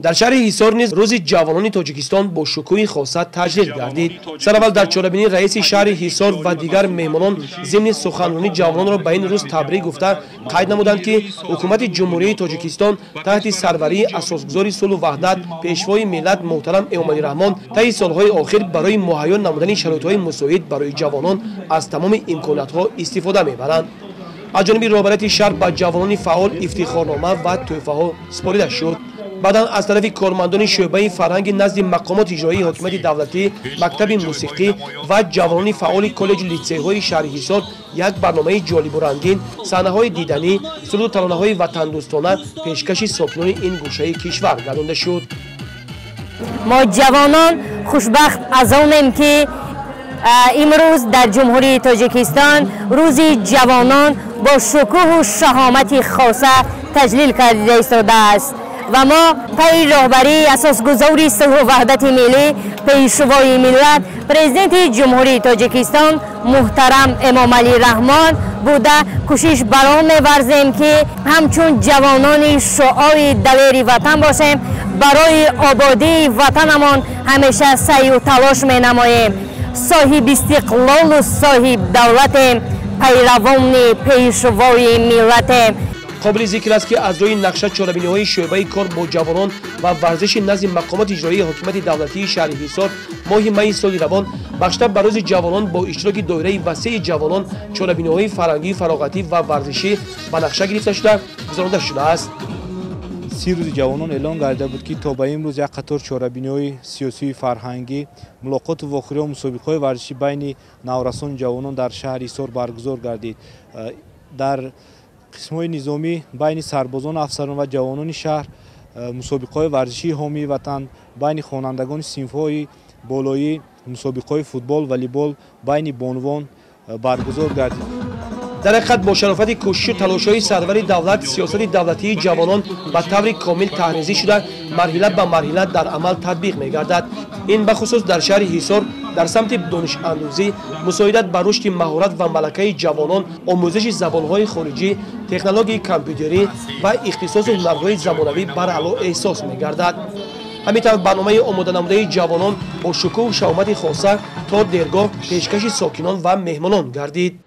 در شهر حصار نیز روز جوانان تاجیکستان با شکوه خاصه تجلیل گردید. سراول در چاره‌بینی رئیس شهر حصار و دیگر مهمانان ضمن سخنرانی جوانان را به این روز تبریک گفته قید نمودند که حکومت جمهوری تاجیکستان تحت سروری اساسگزار صلح و وحدت پیشوای ملت محترم امامعلی رحمان طی سالهای آخر برای مهیا نمودن شرایط‌های مساعد برای جوانان از تمام امکانات‌ها استفاده می‌برند. از جانب رهبری شهر به جوانان فعال افتخارنامه و تحفه‌ها سپرده شد. بعداً از طرف کارمندان شعبه فرهنگ نزد مقامات اجرایی حکومت دولتی، مکتب موسیقی و جوانان فعال کالج لیسه‌های شهر حصار یک برنامه جالب و رنگین، صحنه‌های دیدنی، سرود و ترانه‌های وطن‌دوستانه پیشکش ساکنان این گوشه کشور گردانده شد. ما جوانان خوشبخت از آنیم که امروز در جمهوری تاجیکستان روز جوانان با شکوه و شهامت خاصه تجلیل کرده ایستاده است و ما پی رهبری اساسگزار صلح و وحدت ملی پیشوای ملت پرزیدنت جمهوری تاجیکستان محترم امامعلی رحمان بوده کوشش بر آن می‌ورزیم که همچون جوانان شعاع دلیر وطن باشیم، برای آبادی وطنمان همیشه سعی و تلاش می‌نماییم. صاحب استقلال و صاحب دولتیم، پیروان پیشوای ملتیم. قابل ذکر است که از روی نقشه چاره‌بینی‌های شعبه کار با جوانان و ورزش نزد مقامات اجرایی حکومت دولتی شهر حصار ماه می سال روان بخشتر بر روز جوانان با اشتراک دایره وسیع جوانان چاره‌بینی‌های فرهنگی، فراغتی و ورزشی به نقشه گرفته شده گذرانده شده است. 30 روز جوانان اعلان گردیده بود که تا به امروز یک قطار چاره‌بینی‌های سیاسی، فرهنگی، ملاقات و واخری و مسابقه‌های ورزشی بین نورسان جوانان در شهر حصار برگزار گردید. در قسم‌های نظامی بین سربازان، افسران و جوانان شهر مسابقه‌های ورزشی حامی وطن، بین خوانندگان صنف‌های بالایی مسابقه‌های فوتبال، والیبال بین بانوان برگزار گردید. در حقیقت با شرافت کوشش و تلاش‌های سرور دولت، سیاست دولتی جوانان به طور کامل تحریزی شده مرحله به مرحله در عمل تطبیق می‌گردد. این به خصوص در شهر حصار در سمت دانش اندوزی، مساعدت بر رشد مهارت و ملکه جوانان، آموزش زبان‌های خارجی، تکنولوژی کامپیوتری و اختصاص هنرهای زمانوی بر اعلی احساس می‌گردد. همینطور برنامه آماده نموده جوانان با شکوه و شهامت خاصه تا درگاه پیشکش ساکنان و مهمانان گردید.